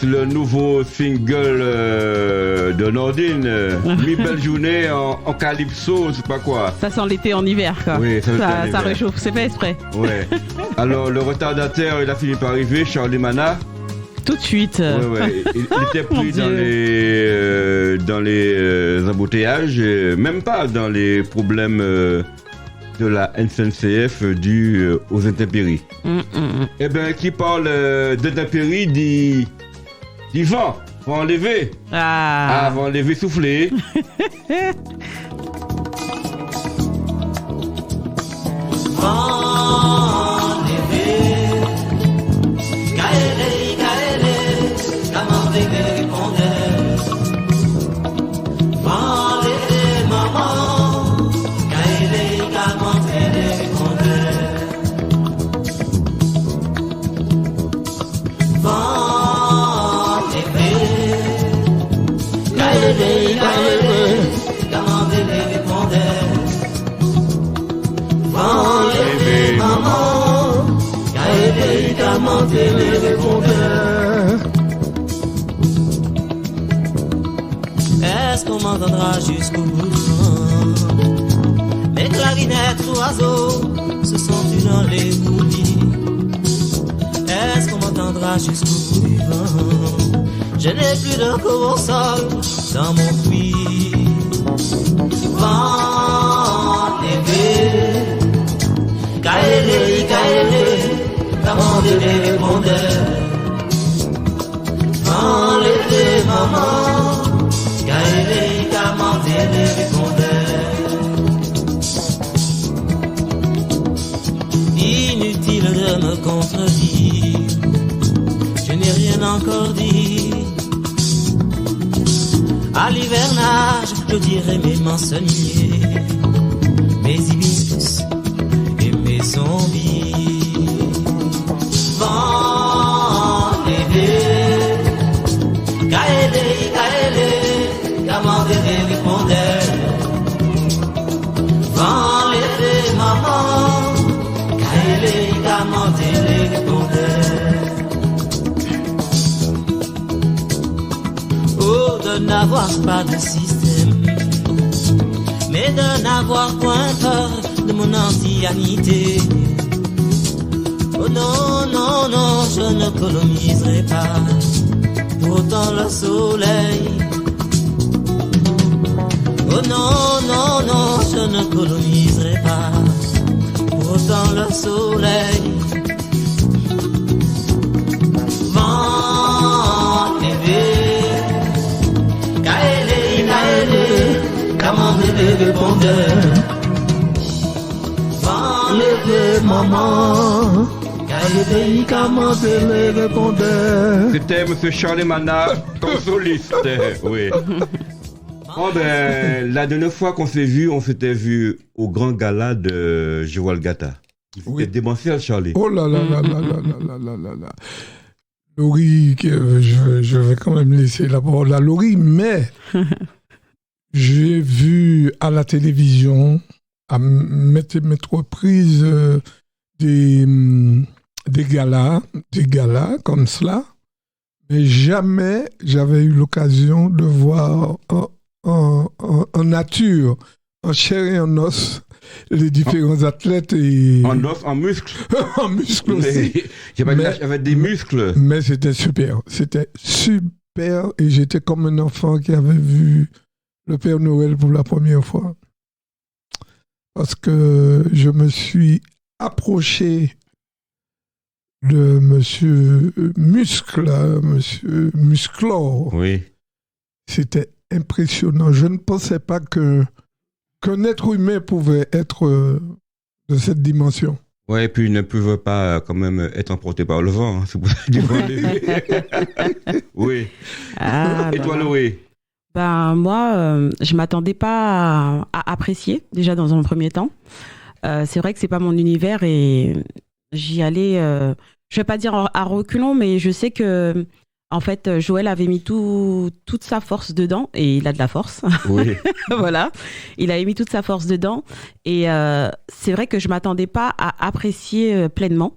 c'est le nouveau single de Nordine. Mi belle journée en calypso, c'est pas quoi. Ça sent l'été en hiver, quoi. Oui, ça réchauffe, c'est pas exprès. Ouais. Alors, le retardataire, il a fini par arriver, Charlie Mana. Tout de suite. Ouais. Il était pris dans les embouteillages, même pas dans les problèmes de la SNCF dus aux intempéries. Eh bien, qui parle d'intempéries dit vent, vent enlevé. Vent enlevé soufflé. Est-ce qu'on m'entendra jusqu'au bout? Mes clarinettes oiseaux se sont dans les bouillies. Est-ce qu'on m'entendra jusqu'au bout du vent? Je n'ai plus de corossol dans mon puits. Vent élevé, caélé, commandez les répondeurs. Vent l'été, maman, caélé, commandez les répondeurs. Inutile de me contredire, je n'ai rien encore dit. À l'hivernage, je dirai mes mancenilliers, mes hibiscus et mes zombies. Vent lévé, caélé, commandez les répondeurs. Vent lévé, maman, caélé, commandez les répondeurs. Oh, de n'avoir pas de système, mais de n'avoir point peur de mon ancienneté. Oh non, je ne coloniserai pas pour autant le soleil. Oh non, je ne coloniserai pas pour autant le soleil. Vent élevé, caélé, commandez les répondeurs. Vent élevé, maman, caélé, commandez les répondeurs. C'était M. Charlie Mana, ton soliste. Oui. Oh ben, la dernière fois qu'on s'est vu, on s'était vu au grand gala de Joël Gata. C'était démentiel, Charlie. Oh là là là là là là là là là. Laurie, je vais quand même laisser la parole à Laurie, mais j'ai vu à la télévision, à maintes reprises, des galas comme cela, mais jamais j'avais eu l'occasion de voir en nature, en chair et en os, les différents athlètes. En os, en muscles. En muscles aussi. J'avais des muscles. Mais c'était super. C'était super et j'étais comme un enfant qui avait vu le Père Noël pour la première fois. Parce que je me suis approché de Monsieur Muscle, Monsieur Musclor. Oui. C'était impressionnant. Je ne pensais pas qu'un être humain pouvait être de cette dimension. Ouais, et puis il ne pouvait pas quand même être emporté par le vent. Hein. C'est pour ça qu'il faut enlever. Oui. Et toi, Laurie? Ben, moi, je ne m'attendais pas à apprécier, déjà dans un premier temps. C'est vrai que ce n'est pas mon univers et j'y allais, je ne vais pas dire à reculons, mais je sais que en fait, Joël avait mis toute sa force dedans, et il a de la force. Oui. Voilà. Il avait mis toute sa force dedans. Et c'est vrai que je ne m'attendais pas à apprécier pleinement.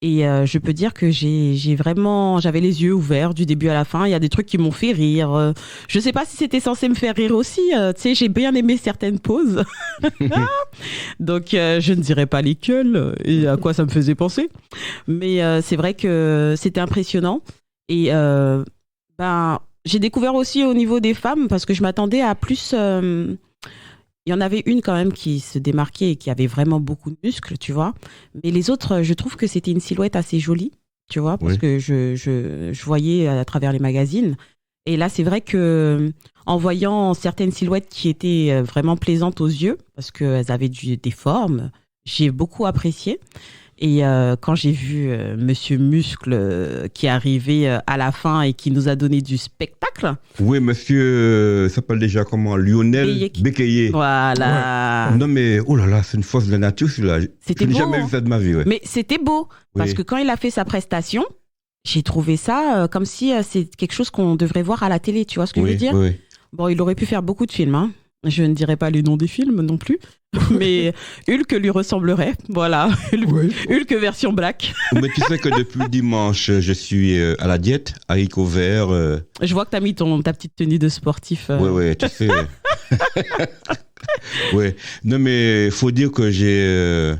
Et je peux dire que j'avais les yeux ouverts du début à la fin. Il y a des trucs qui m'ont fait rire. Je sais pas si c'était censé me faire rire aussi. Tu sais, j'ai bien aimé certaines poses. Donc, je ne dirais pas lesquelles et à quoi ça me faisait penser. Mais c'est vrai que c'était impressionnant. Et j'ai découvert aussi au niveau des femmes parce que je m'attendais à plus. Il y en avait une quand même qui se démarquait et qui avait vraiment beaucoup de muscles, tu vois. Mais les autres, je trouve que c'était une silhouette assez jolie, tu vois, parce que je voyais à travers les magazines. Et là, c'est vrai que en voyant certaines silhouettes qui étaient vraiment plaisantes aux yeux, parce qu'elles avaient des formes, j'ai beaucoup apprécié. Et quand j'ai vu Monsieur Muscle qui est arrivé à la fin et qui nous a donné du spectacle. Oui, monsieur s'appelle déjà comment? Lionel Bécayer. Voilà. Ouais. Non mais, oh là là, c'est une force de la nature celui-là. C'était Je n'ai beau, jamais vu ça de ma vie. Ouais. Mais c'était beau, parce que quand il a fait sa prestation, j'ai trouvé ça comme si c'est quelque chose qu'on devrait voir à la télé, tu vois ce que je veux dire? Oui. Bon, il aurait pu faire beaucoup de films, hein. Je ne dirai pas les noms des films non plus, mais Hulk lui ressemblerait, voilà. Hulk version black. Mais tu sais que depuis dimanche, je suis à la diète, haricots verts. Je vois que tu as mis ta petite tenue de sportif. Oui, tu sais. Oui. Non, mais il faut dire que j'ai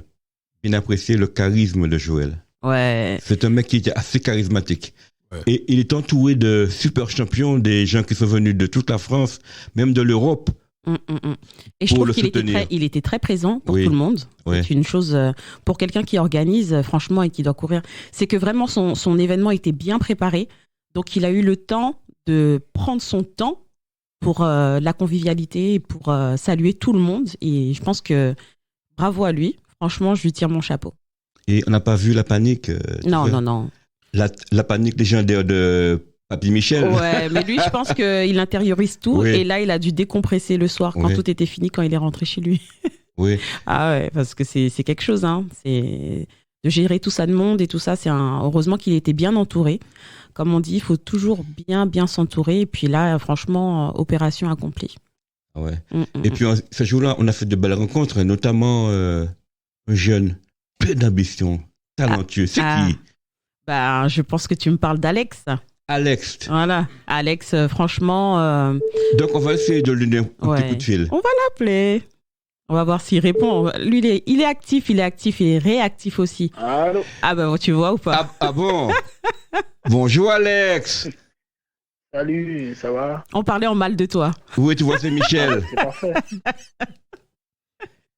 bien apprécié le charisme de Joël. Ouais. C'est un mec qui est assez charismatique. Ouais. Et il est entouré de super champions, des gens qui sont venus de toute la France, même de l'Europe. Et je trouve qu'il était très présent pour tout le monde. C'est une chose pour quelqu'un qui organise, franchement, et qui doit courir. C'est que vraiment son événement était bien préparé. Donc il a eu le temps de prendre son temps pour la convivialité et pour saluer tout le monde. Et je pense que bravo à lui. Franchement, je lui tire mon chapeau. Et on n'a pas vu la panique. Non. La panique légendaire de Papy Michel. Ouais, mais lui, je pense qu'il intériorise tout. Et là, il a dû décompresser le soir quand tout était fini, quand il est rentré chez lui. Oui. Ah ouais, parce que c'est quelque chose, hein. C'est de gérer tout ça de monde et tout ça. Heureusement qu'il était bien entouré. Comme on dit, il faut toujours bien s'entourer. Et puis là, franchement, opération accomplie. Ouais. Et puis, ce jour-là, on a fait de belles rencontres, notamment un jeune, plein d'ambition, talentueux. C'est qui? Je pense que tu me parles d'Alex. Alex. Voilà. Alex, franchement... Donc, on va essayer de lui donner un petit coup de fil. On va l'appeler. On va voir s'il répond. Lui, il est actif, il est réactif aussi. Allô? Ah ben, tu vois ou pas? Ah bon? Bonjour, Alex. Salut, ça va? On parlait en mal de toi. Oui, tu vois, c'est Michel. C'est parfait.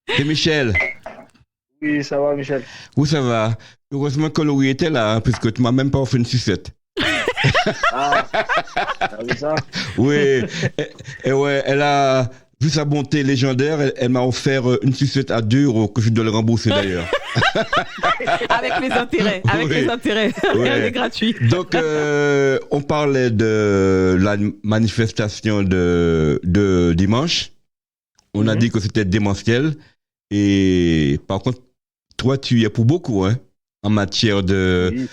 C'est Michel. Oui, ça va, Michel. Où ça va? Heureusement que Laurie était là, hein, puisque tu m'as même pas offert une sucette. Ah, t'as vu ça? Oui, et ouais, elle a vu sa bonté légendaire, elle m'a offert une sucette à 2 € que je dois le rembourser d'ailleurs. Avec les intérêts, rien n'est gratuit. Donc, on parlait de la manifestation de dimanche. On a dit que c'était démentiel. Et par contre, toi, tu y es pour beaucoup, hein? En matière de,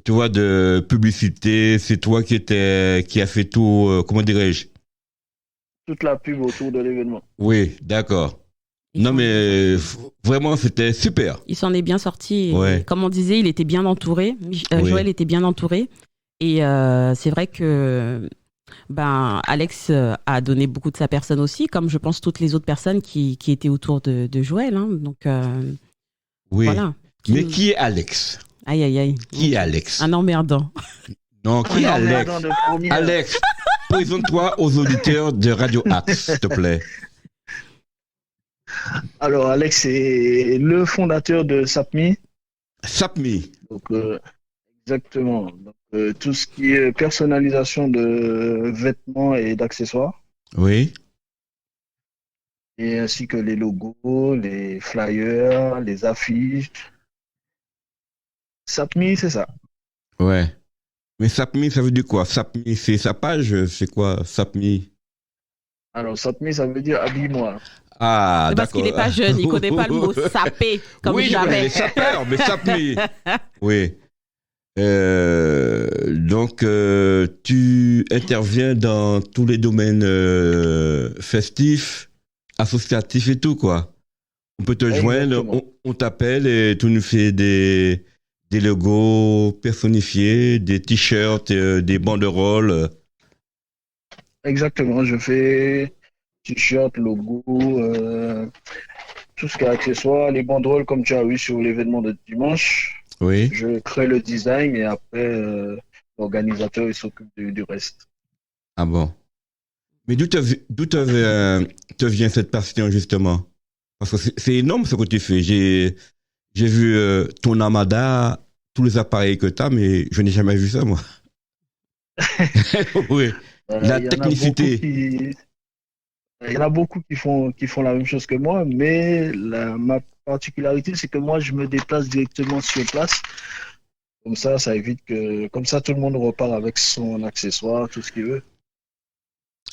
tu vois, de publicité, c'est toi qui a fait tout, comment dirais-je? Toute la pub autour de l'événement. Oui, d'accord. Non, mais vraiment, c'était super. Il s'en est bien sorti. Comme on disait, il était bien entouré. Joël était bien entouré. Et c'est vrai que Alex a donné beaucoup de sa personne aussi, comme je pense toutes les autres personnes qui étaient autour de Joël. Hein. Donc, voilà. Mais qui est Alex? Aïe. Qui est Alex? Un emmerdant. Non, qui est Alex? Alex, présente-toi aux auditeurs de Radio Axe, s'il te plaît. Alors, Alex est le fondateur de SAPMI. SAPMI. Donc, exactement. Donc, tout ce qui est personnalisation de vêtements et d'accessoires. Oui. Et ainsi que les logos, les flyers, les affiches. SAPMI, c'est ça. Ouais. Mais SAPMI, ça veut dire quoi? SAPMI, c'est sa page? C'est quoi SAPMI? Alors, SAPMI, ça veut dire habille-moi. Ah, parce qu'il n'est pas jeune, il ne connaît pas le mot saper comme jamais. Oui, les sapeurs, mais SAPMI. Oui. Donc, tu interviens dans tous les domaines festifs, associatifs et tout, quoi. On peut te joindre, on t'appelle et tu nous fais des des logos personnifiés, des t-shirts, des banderoles. Exactement, je fais t-shirt, logo, tout ce qui est accessoire, les banderoles comme tu as vu sur l'événement de dimanche. Oui. Je crée le design et après l'organisateur il s'occupe du reste. Ah bon. Mais d'où te vient cette passion justement? Parce que c'est énorme ce que tu fais. J'ai vu ton Amada, tous les appareils que tu as, mais je n'ai jamais vu ça moi. Oui. La technicité. Il y en a beaucoup qui font la même chose que moi, mais ma particularité, c'est que moi, je me déplace directement sur place. Comme ça évite que... Comme ça, tout le monde repart avec son accessoire, tout ce qu'il veut.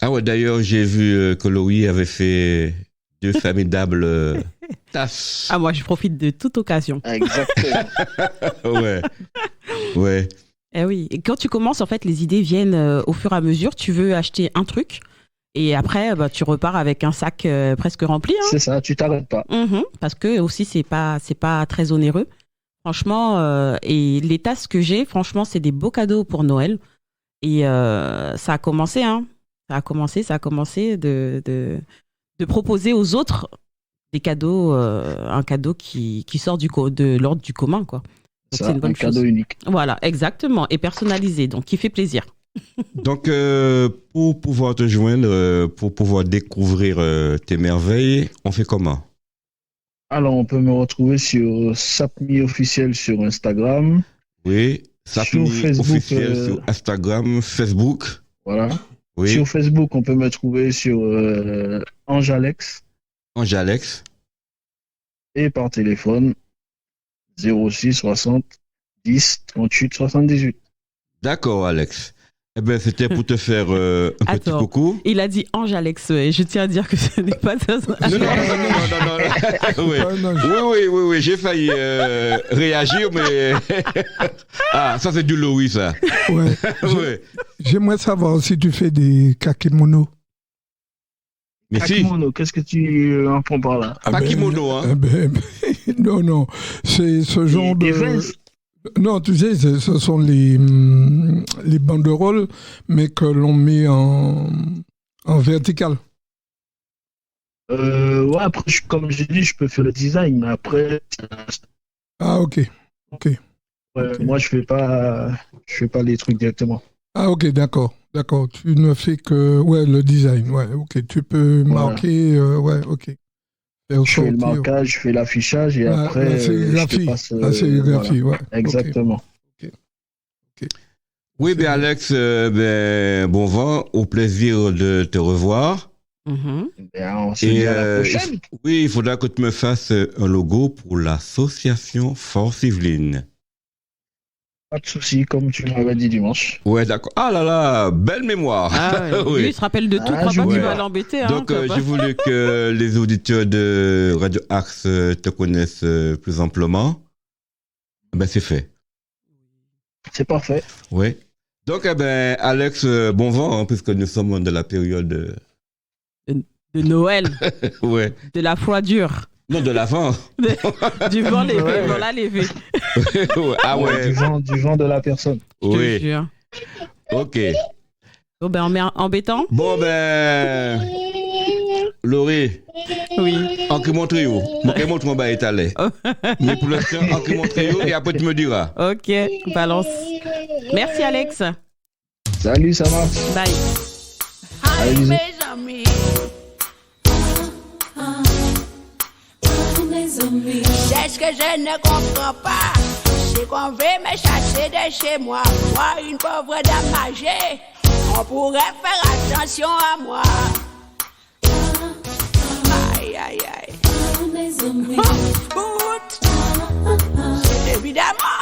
Ah ouais, d'ailleurs, j'ai vu que Louis avait fait 2 formidables tasses. Ah, moi, je profite de toute occasion. Exactement. Ouais. Eh oui, et quand tu commences, en fait, les idées viennent au fur et à mesure. Tu veux acheter un truc et après, tu repars avec un sac presque rempli. Hein. C'est ça, tu t'arrêtes pas. Parce que aussi, c'est pas très onéreux. Franchement, et les tasses que j'ai, franchement, c'est des beaux cadeaux pour Noël. Et ça a commencé, hein. Ça a commencé de proposer aux autres des cadeaux, un cadeau qui sort de l'ordre du commun, quoi. Donc, Ça, c'est une bonne un cadeau chose. unique. Voilà, exactement, et personnalisé, donc qui fait plaisir. Donc, pour pouvoir te joindre, pour pouvoir découvrir tes merveilles, on fait comment? Alors, on peut me retrouver sur Sapmi officiel sur Instagram. Oui, Sapmi Sur Facebook, officiel sur Instagram, Facebook. Voilà. Oui, Sur Facebook, on peut me trouver sur Ange Alex Ange-Alex. et par téléphone 06 60 10 38 78. D'accord, Alex. Eh bien, c'était pour te faire un petit Attends. coucou. Il a dit Ange Alex, et je tiens à dire que ce n'est pas ça. Non. Oui, j'ai failli réagir, mais... Ah, ça c'est du Louis, ça. Ouais. Oui. J'aimerais savoir si tu fais des kakémonos. Mais si, Kakimono, qu'est-ce que tu en prends par là? pas kimono, hein. Non, c'est ce genre Des de... vestes. Non, tu sais, ce sont les banderoles, mais que l'on met en vertical. Ouais, après, comme j'ai dit, je peux faire le design, mais après, Ah, ok. moi, je fais pas les trucs directement. Ah, ok, d'accord. Tu ne fais que le design. Ouais, ok. Tu peux Voilà. marquer. Ouais, ok. Faire Je fais le sortir. marquage, je fais l'affichage et après, la je te sérigraphie. passe. La sérigraphie, ouais. Exactement. Oui, ben Alex, bon vent, au plaisir de te revoir. Mhm. Ben, on se dit à la prochaine. Oui, il faudra que tu me fasses un logo pour l'association Force Yvelines. Pas de souci, comme tu m'avais dit dimanche. Ouais, d'accord. Ah là là, belle mémoire. Ah, ouais. Oui. Lui, il se rappelle de tout. Ah, Crois je pas que tu vois. vas l'embêter. Hein, Donc, crois pas. j'ai voulu que les auditeurs de Radio Axe te connaissent plus amplement. Ben, c'est fait. C'est parfait. Oui. Donc, Alex, bon vent, hein, puisque nous sommes dans la période. De Noël, Ouais. de la foi dure, Non, de l'avant. du vent lévé, Ouais. voilà lévé. Ouais. Ah ouais. Du vent de la personne. Je te Oui. jure. Ok. Bon, ben, embêtant. Bon, Laurie, Oui. en qui montre où? Moi, qui montre mon bas étalé. Mais pour l'instant, en qui montre où et après tu me diras. Ok, balance. Merci, Alex. Salut, ça marche. Bye. Allez, bisous. Mes amis, c'est ce que je ne comprends pas. C'est qu'on veut me chasser de chez moi. Moi, une pauvre dame âgée, on pourrait faire attention à moi. Aïe, aïe, aïe. Bout, c'est évidemment.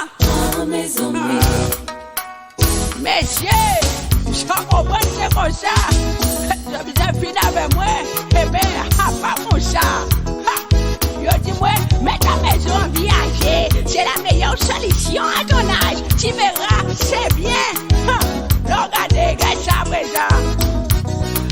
Messieurs, je comprends que c'est comme ça. Je viens finir avec moi. Eh bien, pas mon chat. Yo dis-moi, mets ta maison en viager. C'est la meilleure solution à ton âge. Tu verras, c'est bien. Regardez, regarde ça présent.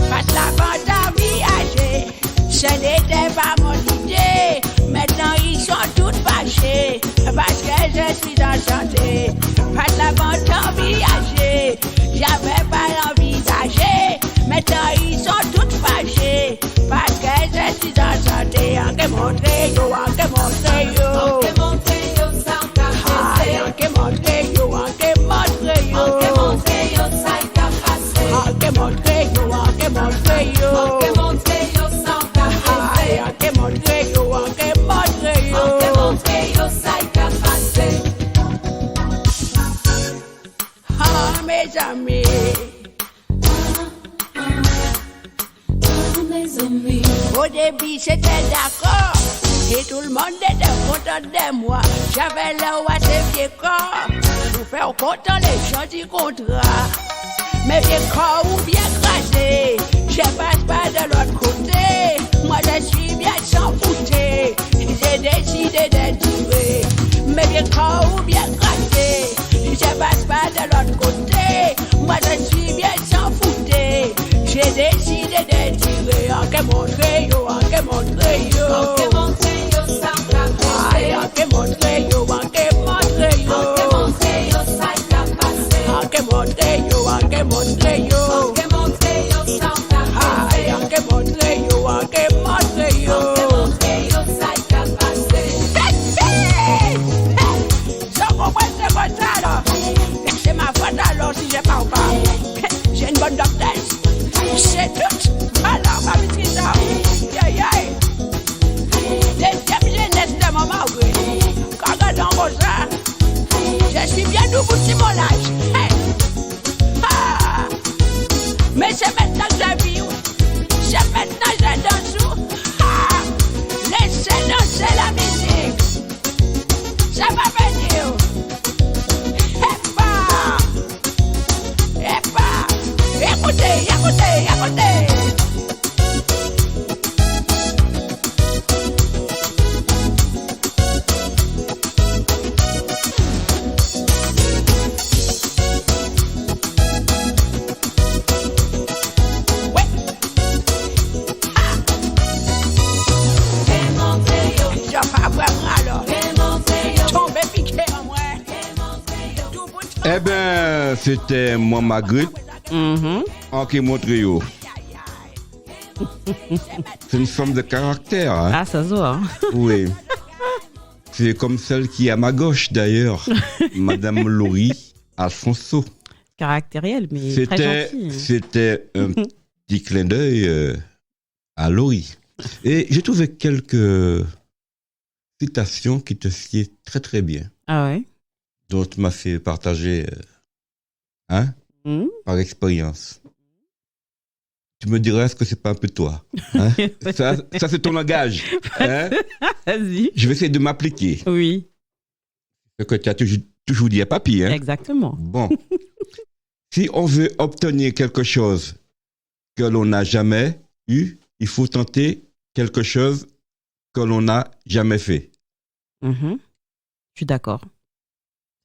Passe la vente à viager. Ce n'était pas mon idée. Maintenant ils sont tous fâchés. Parce que je suis enchantée. Pas de la vente envisagée. J'avais pas envisagé. Maintenant ils sont toutes fâchés. Parce que je suis enchantée. En que montré yo, en que montré yo. En que montré yo, ça qu'a passé. En que montré yo, en que montré yo. En que montré yo, ça qu'a passé. En que montré yo, en que montré yo. En que montré yo, ça qu'a passé. En que montré yo, en que montré yo. En que montré yo, ça qu'a passé. Ah, mes amis. Au début, c'était d'accord. Et tout le monde était content de moi. J'avais le roi de vieux corps. Pour faire content les gens du contrat. Mes vieux corps ou bien crasés. Je passe pas de l'autre côté. Moi, je suis bien sans fouter. J'ai décidé de tuer. Mes vieux corps ou bien crasés. Je passe pas de l'autre côté. Moi, je suis bien sans fouter. J'ai décidé de tirer. En que montré yo, en que montré yo. En que montré yo, ça qu'a passé. En que montré yo, en que montré yo. En que montré yo, ça qu'a passé. En que montré yo, en que montré yo. En que montré yo, ça qu'a passé. En que montré yo, en que montré yo. En que montré yo, ça qu'a passé. Je comprends ce comme ça là. C'est ma faute alors si je parle pas. J'ai une bonne doctresse. C'est tout. Alors, ma maîtrise, aïe. Deuxième jeunesse de mon mari. Quand on voit ça, je suis bien debout sur mon âge. Mais c'est maintenant que je vis. C'est maintenant que je danse. Laissez danser la musique. Ça va venir. Écoutez. Eh ben, c'était moi, Marguerite, en qui montre yo. C'est une femme de caractère. Hein? Ah, ça se voit. Hein. Oui. C'est comme celle qui est à ma gauche, d'ailleurs. Madame Laurie Alfonso. Caractériel, mais très gentil. C'était un petit clin d'œil à Laurie. Et j'ai trouvé quelques citations qui te sied très très bien. Ah ouais? Dont tu m'as fait partager par expérience. Tu me diras, est-ce que c'est pas un peu toi hein? Ça, c'est ton langage. Hein? Vas-y. Je vais essayer de m'appliquer. Oui. Ce que tu as toujours dit à papy. Hein? Exactement. Bon. Si on veut obtenir quelque chose que l'on n'a jamais eu, il faut tenter quelque chose que l'on n'a jamais fait. Je suis d'accord.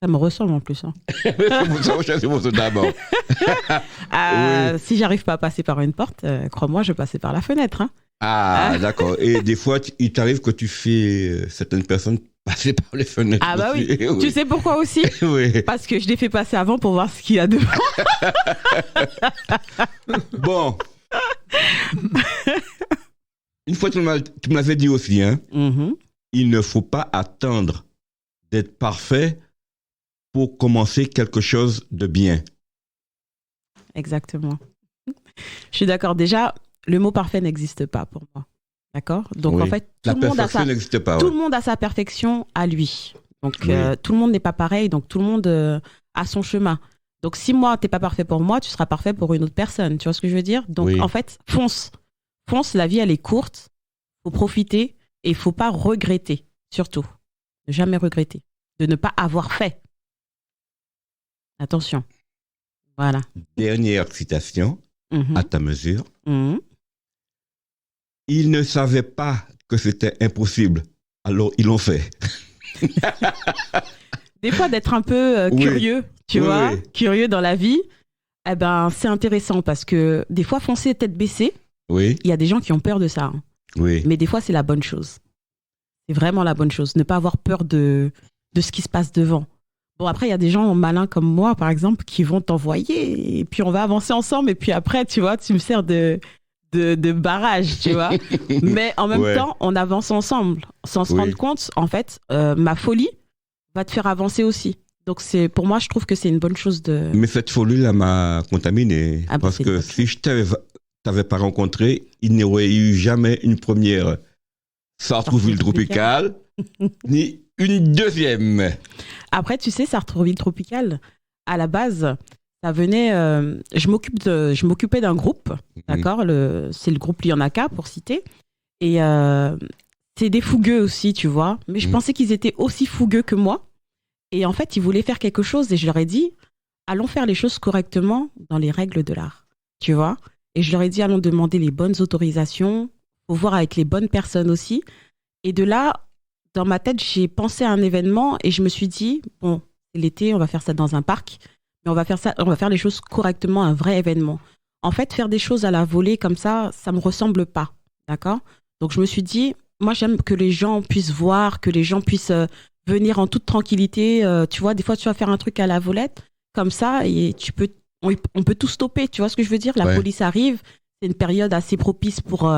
Ça me ressemble en plus. Hein. C'est pour ça d'abord. Oui. Si j'arrive pas à passer par une porte, crois-moi, je vais passer par la fenêtre. Hein. D'accord. Et des fois, il t'arrive que tu fais certaines personnes passer par les fenêtres. Ah bah oui. Tu sais pourquoi aussi? Oui. Parce que je les fais passer avant pour voir ce qu'il y a devant. Bon. Une fois, tu me l'avais dit aussi, hein. Il ne faut pas attendre d'être parfait pour commencer quelque chose de bien. Exactement. Je suis d'accord. Déjà, le mot parfait n'existe pas pour moi. D'accord? Donc, en fait, tout le monde a sa perfection à lui. Donc, tout le monde n'est pas pareil. Donc, tout le monde a son chemin. Donc, si moi, t'es pas parfait pour moi, tu seras parfait pour une autre personne. Tu vois ce que je veux dire? Donc, en fait, fonce. Fonce, la vie, elle est courte. Faut profiter et il faut pas regretter. Surtout. Ne jamais regretter. De ne pas avoir fait. Attention. Voilà. Dernière citation, à ta mesure. Ils ne savaient pas que c'était impossible, alors ils l'ont fait. Des fois, d'être un peu curieux, tu vois, curieux dans la vie, eh ben, c'est intéressant parce que des fois, foncer tête baissée, il y a des gens qui ont peur de ça. Hein. Mais des fois, c'est la bonne chose. C'est vraiment la bonne chose. Ne pas avoir peur de de ce qui se passe devant. Bon, après, il y a des gens malins comme moi, par exemple, qui vont t'envoyer et puis on va avancer ensemble et puis après, tu vois, tu me sers de barrage, tu vois. Mais en même temps, on avance ensemble sans se rendre compte. En fait, ma folie va te faire avancer aussi. Donc, pour moi, je trouve que c'est une bonne chose de... Mais cette folie-là m'a contaminé. Ah, parce que si je t'avais pas rencontré, il n'y aurait eu jamais une première Sartrouville tropicale, ni une deuxième. Après, tu sais, Sartrouville tropicale, à la base, ça venait... je m'occupais d'un groupe, d'accord, c'est le groupe Lionaka, pour citer. Et c'est des fougueux aussi, tu vois. Mais je pensais qu'ils étaient aussi fougueux que moi. Et en fait, ils voulaient faire quelque chose et je leur ai dit, allons faire les choses correctement dans les règles de l'art, tu vois. Et je leur ai dit, allons demander les bonnes autorisations, faut voir avec les bonnes personnes aussi. Et de là, dans ma tête, j'ai pensé à un événement et je me suis dit, bon, c'est l'été, on va faire ça dans un parc, mais on va faire les choses correctement, un vrai événement. En fait, faire des choses à la volée comme ça me ressemble pas, d'accord? Donc je me suis dit, moi j'aime que les gens puissent voir, que les gens puissent venir en toute tranquillité. Tu vois, des fois tu vas faire un truc à la volette, comme ça, et on peut tout stopper, tu vois ce que je veux dire? La police arrive, c'est une période assez propice pour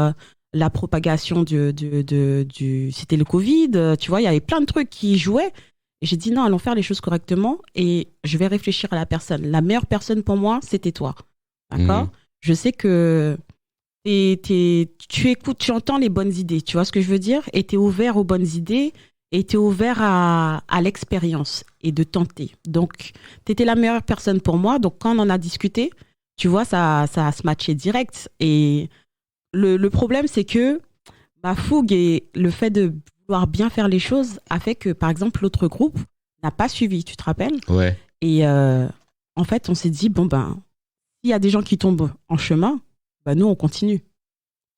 la propagation c'était le Covid, tu vois, il y avait plein de trucs qui jouaient. Et j'ai dit non, allons faire les choses correctement et je vais réfléchir à la personne. La meilleure personne pour moi, c'était toi. D'accord? Je sais que tu écoutes, tu entends les bonnes idées, tu vois ce que je veux dire? Et tu es ouvert aux bonnes idées et tu es ouvert à l'expérience et de tenter. Donc, tu étais la meilleure personne pour moi. Donc, quand on en a discuté, tu vois, ça a se matché direct. Et le problème, c'est que ma fougue et le fait de vouloir bien faire les choses a fait que, par exemple, l'autre groupe n'a pas suivi, tu te rappelles? Ouais. Et en fait, on s'est dit, bon, ben, s'il y a des gens qui tombent en chemin, ben, nous, on continue.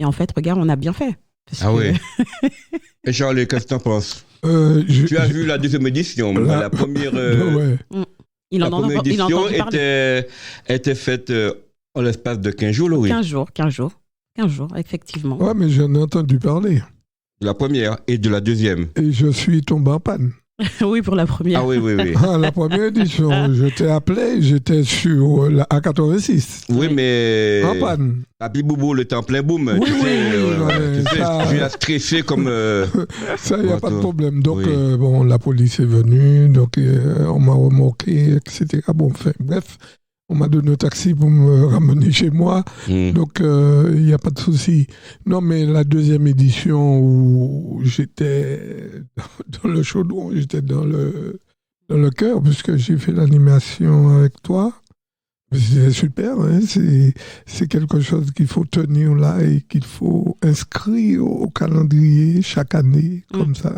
Et en fait, regarde, on a bien fait. Oui. Et Charles, qu'est-ce que tu en penses? Tu as vu la deuxième édition, la première... La première édition était faite en l'espace de 15 jours, Laurie. 15 jours, effectivement. Ouais, mais j'en ai entendu parler. De la première et de la deuxième. Et je suis tombé en panne. Oui, pour la première. Ah oui. La première édition, je t'ai appelé, j'étais sur la A86. Oui, mais... En panne. Papi Boubou, le temps plein boum. Oui, Tu as stressé comme... Ça, il n'y a pas de problème. Donc, bon, la police est venue, donc on m'a remorqué, etc. Bon, enfin, bref, on m'a donné un taxi pour me ramener chez moi. Donc, il n'y a pas de souci. Non, mais la deuxième édition où j'étais dans le chaudron, j'étais dans le cœur, puisque j'ai fait l'animation avec toi. C'est super, hein? C'est quelque chose qu'il faut tenir là et qu'il faut inscrire au calendrier chaque année, comme ça.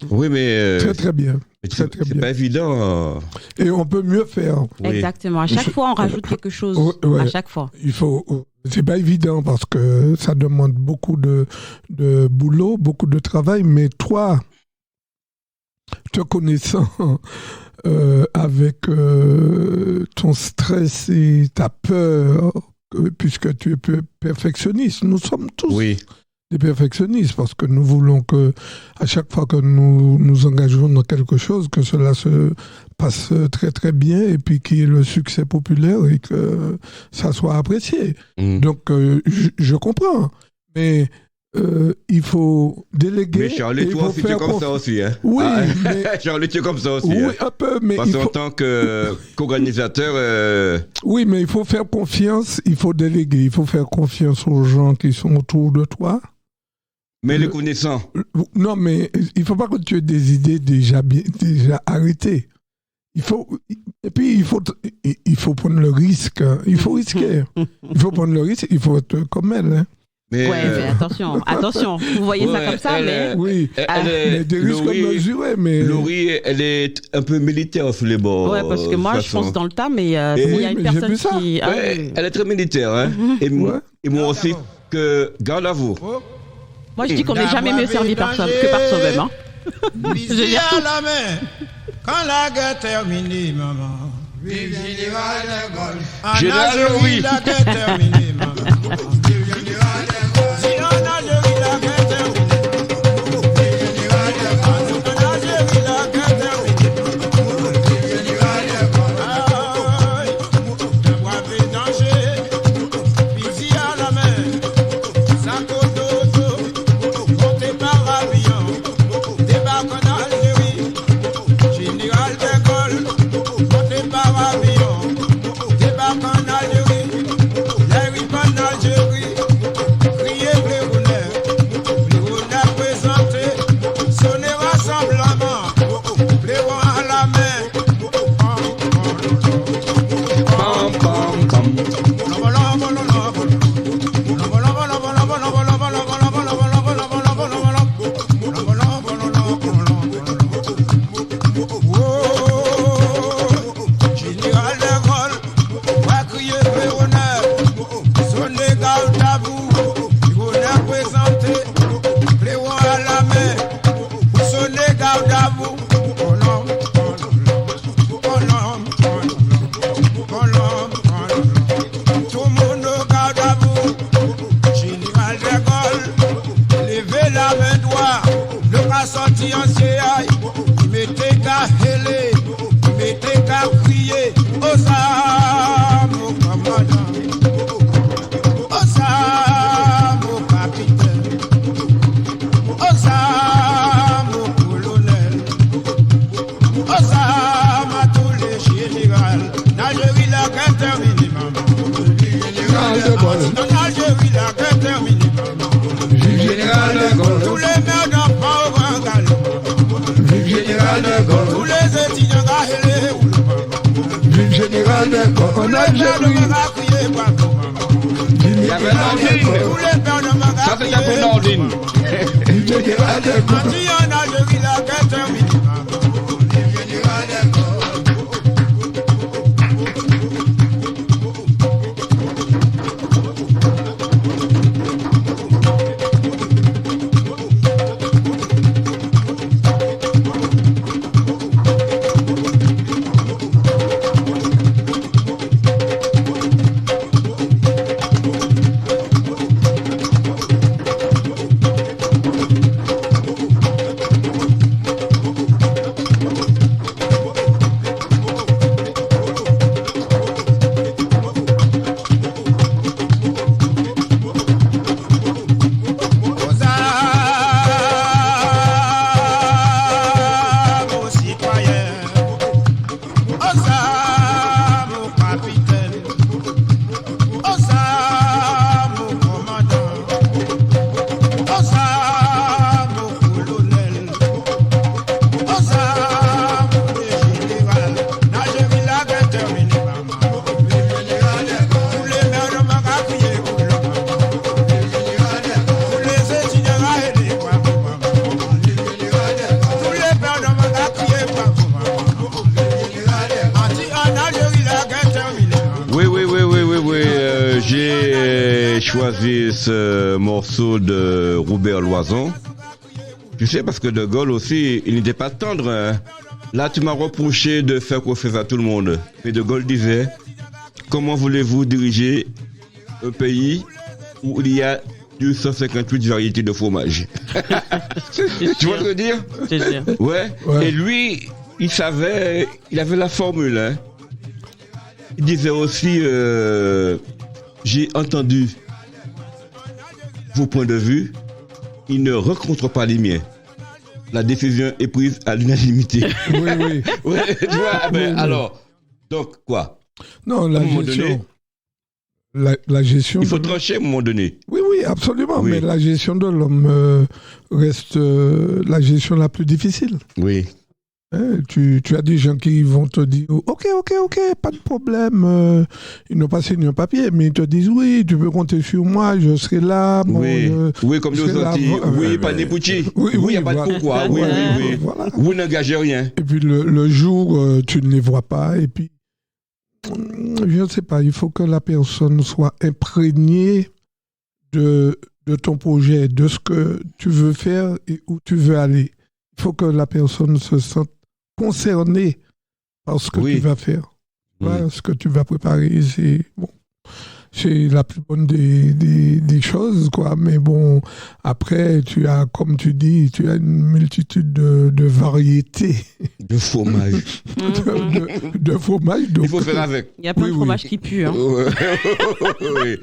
Oui, mais... Très, très bien. C'est pas évident. Et on peut mieux faire. Oui. Exactement. À chaque fois, on rajoute quelque chose. À chaque fois. C'est pas évident parce que ça demande beaucoup de boulot, beaucoup de travail. Mais toi, te connaissant avec ton stress et ta peur, puisque tu es perfectionniste, nous sommes tous... des perfectionnistes, parce que nous voulons que, à chaque fois que nous nous engageons dans quelque chose, que cela se passe très très bien et puis qu'il y ait le succès populaire et que ça soit apprécié. Donc, je comprends, mais il faut déléguer. Mais Charlie, toi aussi, tu es comme ça aussi. Hein? Oui, mais... Charlie, tu es comme ça aussi. Oui, hein? un peu, mais... Parce qu'en tant qu'organisateur... Oui, mais il faut faire confiance, il faut déléguer, il faut faire confiance aux gens qui sont autour de toi. Mais les connaissants. Non, mais il ne faut pas que tu aies des idées déjà arrêtées. Et puis, il faut prendre le risque. Il faut risquer. Il faut prendre le risque, il faut être comme elle. Hein. Mais attention. Vous voyez ça comme ça, mais... Oui, mais des risques mesurés. Mais... Laurie, elle est un peu militaire sur les bords. Ouais, parce que moi, je fonce dans le tas, mais il y a une personne qui... Elle est très militaire. Hein. Et moi aussi, que garde à vous. Moi, je dis qu'on n'est jamais mieux servi que par soi-même. Hein. Vivier à la main, quand la guerre terminée, maman. Vivier général de Gaulle. Général de oui. La guerre terminée, maman. Vivier général de Gaulle. Si on a géré la guerre terminée. Vivier général de Gaulle. On a géré la guerre terminée. de Gaulle. En Algérie, la guerre terminée. Vive général de Gaulle. Tous les maires d'enfants au grand galop. Vive général de Tous Gaulle. les étudiants gahélés. Vive général de Gaulle. En Algérie. Il y avait Nordine. Tous les pères de ma Ça, c'est pour Nordine. Vive général de Gaulle. En Algérie, la guerre terminée. J'ai choisi ce morceau de Robert Loison. Tu sais, parce que De Gaulle aussi, il n'était pas tendre. Hein. Là, tu m'as reproché de faire confiance à tout le monde. Et De Gaulle disait, comment voulez-vous diriger un pays où il y a 258 variétés de fromage? Tu vois ce que je veux dire? C'est sûr. Ouais. Et lui, il savait, il avait la formule. Hein. Il disait aussi, j'ai entendu vos points de vue, ils ne rencontrent pas les miens. La décision est prise à l'unanimité. Oui, oui. Ouais, tu vois, ben, oui. alors, donc quoi? Non, la À un moment gestion. donné, La gestion. il faut trancher à un moment donné. Oui, oui, absolument. Oui. Mais la gestion de l'homme reste la gestion la plus difficile. Oui. Hein, tu as des gens qui vont te dire ok, pas de problème. Ils n'ont pas signé un papier, mais ils te disent oui, tu peux compter sur moi, je serai là. Bon, Oui. Oui, comme je nous serai là, autres. Oui, pas Népouchi. Oui, il n'y a pas de pourquoi. Oui, oui, oui. Voilà. Vous n'engagez rien. Et puis le jour, tu ne les vois pas. Et puis, je ne sais pas, il faut que la personne soit imprégnée de ton projet, de ce que tu veux faire et où tu veux aller. Il faut que la personne se sente concernée par ce que tu vas faire. Voilà, ce que tu vas préparer, c'est la plus bonne des choses, quoi. Mais bon, après, tu as, comme tu dis, tu as une multitude de variétés. De fromage. de fromage. Donc, il faut faire avec. Il y a plein de fromages qui puent. Hein. Oui.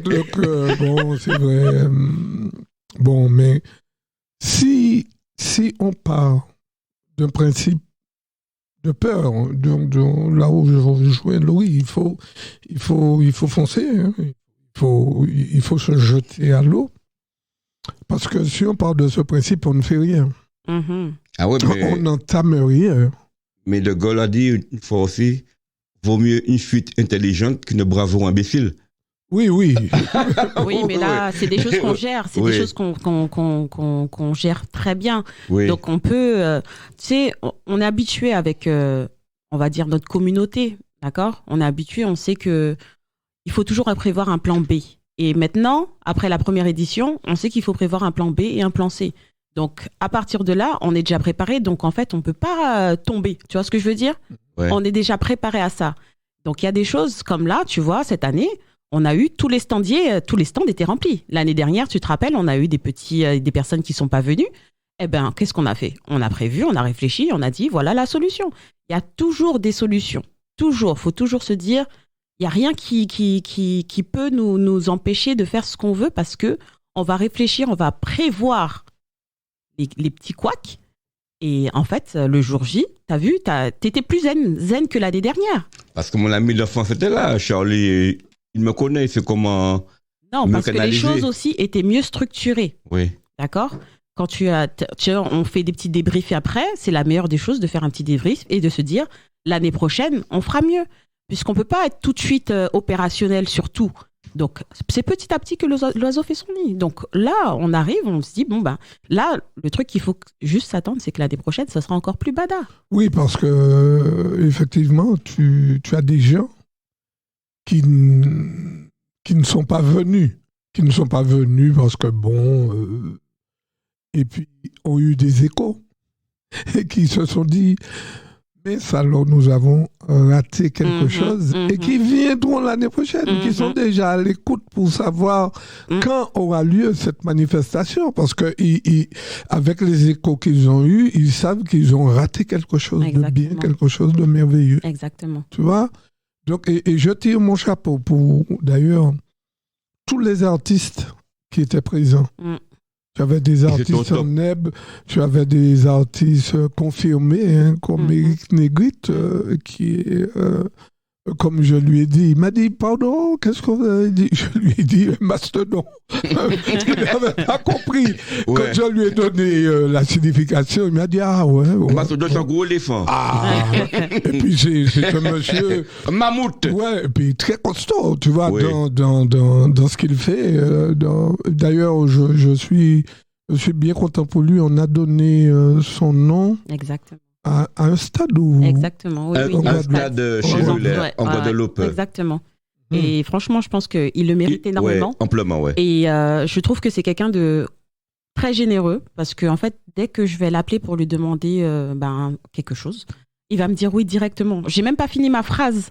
donc, bon, c'est vrai. Bon, mais si on part d'un principe de peur, donc là où je rejoins Laurie, il faut foncer, hein. il faut se jeter à l'eau, parce que si on part de ce principe, on ne fait rien. Mm-hmm. Ah ouais, On n'entame rien. Mais De Gaulle a dit une fois aussi, vaut mieux une fuite intelligente qu'une bravoure imbécile. Oui. Oui, mais là, c'est des choses qu'on gère, c'est des choses qu'on gère très bien. Oui. Donc on peut, tu sais, on est habitué avec, on va dire, notre communauté, d'accord? On est habitué, on sait que il faut toujours prévoir un plan B. Et maintenant, après la première édition, on sait qu'il faut prévoir un plan B et un plan C. Donc à partir de là, on est déjà préparé. Donc en fait, on peut pas tomber. Tu vois ce que je veux dire? Ouais. On est déjà préparé à ça. Donc il y a des choses comme là, tu vois, cette année. On a eu tous les stands étaient remplis. L'année dernière, tu te rappelles, on a eu des personnes qui sont pas venues. Eh ben, qu'est-ce qu'on a fait? On a prévu, on a réfléchi, on a dit, voilà la solution. Il y a toujours des solutions. Toujours. Faut toujours se dire, il y a rien qui peut nous empêcher de faire ce qu'on veut parce que on va réfléchir, on va prévoir les petits couacs. Et en fait, le jour J, t'as vu, t'étais plus zen que l'année dernière. Parce que mon ami d'enfance était là, Charlie. il me connaît, c'est comment Non, mieux parce que les canaliser. choses aussi étaient mieux structurées. Oui. D'accord? Quand on fait des petits débriefs et après, c'est la meilleure des choses de faire un petit débrief et de se dire, l'année prochaine, on fera mieux. Puisqu'on ne peut pas être tout de suite opérationnel sur tout. Donc, c'est petit à petit que l'oiseau fait son nid. Donc là, on arrive, on se dit, bon, ben, là, le truc qu'il faut juste s'attendre, c'est que l'année prochaine, ça sera encore plus bada. Oui, parce que effectivement, tu as des gens qui ne sont pas venus. Qui ne sont pas venus parce que, bon... et puis, ont eu des échos. Et qui se sont dit... Mais alors nous avons raté quelque chose et qui viendront l'année prochaine, qui sont déjà à l'écoute pour savoir quand aura lieu cette manifestation. Parce que avec les échos qu'ils ont eus, ils savent qu'ils ont raté quelque chose de bien, quelque chose de merveilleux. Exactement. Tu vois? Donc, et je tire mon chapeau pour, d'ailleurs, tous les artistes qui étaient présents. Tu avais des artistes en neb, tu avais des artistes confirmés, hein, comme Eric Negrite, qui est, comme je lui ai dit, il m'a dit, pardon, qu'est-ce que vous avez dit? Je lui ai dit, mastodon. Il n'avait pas compris. Ouais. Quand je lui ai donné la signification, il m'a dit, ah ouais. Mastodon, c'est un gros éléphant. Ah, et puis c'est un monsieur... Mammouth. Ouais, et puis très costaud, tu vois, Oui. dans ce qu'il fait. D'ailleurs, je suis bien content pour lui. On a donné son nom Exactement. à un stade où... Exactement. Oui, oui, Un stade chez eux, en Guadeloupe. Exactement. Et franchement, je pense qu'il le mérite énormément. Ouais, amplement, ouais. Et je trouve que c'est quelqu'un de très généreux parce que en fait, dès que je vais l'appeler pour lui demander quelque chose, il va me dire oui directement. J'ai même pas fini ma phrase.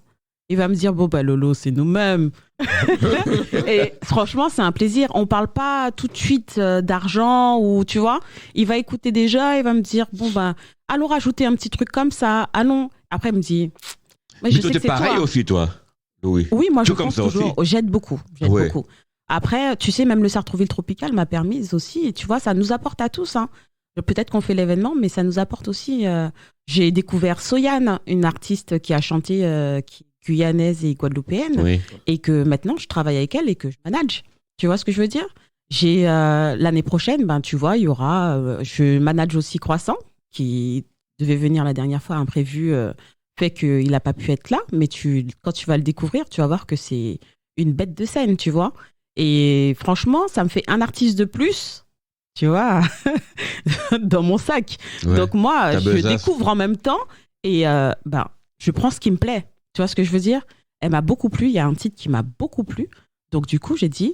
Il va me dire bon bah Lolo, c'est nous-mêmes. Et franchement, c'est un plaisir. On parle pas tout de suite d'argent ou tu vois. Il va écouter déjà. Il va me dire bon bah allons rajouter un petit truc comme ça. Allons. Après, il me dit. Mais je toi, sais t'es que c'est pareil toi. aussi, toi. Oui. Oui, moi je Tout comme pense ça toujours. aussi. J'aide beaucoup. Ouais. Beaucoup. Après, tu sais, même le Sartrouville Tropical m'a permis aussi. Et tu vois, ça nous apporte à tous. Hein. Peut-être qu'on fait l'événement, mais ça nous apporte aussi. J'ai découvert Soyane, une artiste qui a chanté guyanaise et guadeloupéenne, Oui. et que maintenant je travaille avec elle et que je manage. Tu vois ce que je veux dire? J'ai l'année prochaine, ben tu vois, il y aura. Je manage aussi Croissant, qui devait venir la dernière fois, imprévu. Fait qu'il n'a pas pu être là, mais quand tu vas le découvrir, tu vas voir que c'est une bête de scène, tu vois. Et franchement, ça me fait un artiste de plus, tu vois, dans mon sac. Ouais. Donc moi, Ta je besace. découvre en même temps et je prends ce qui me plaît. Tu vois ce que je veux dire? Elle m'a beaucoup plu, il y a un titre qui m'a beaucoup plu. Donc du coup, j'ai dit,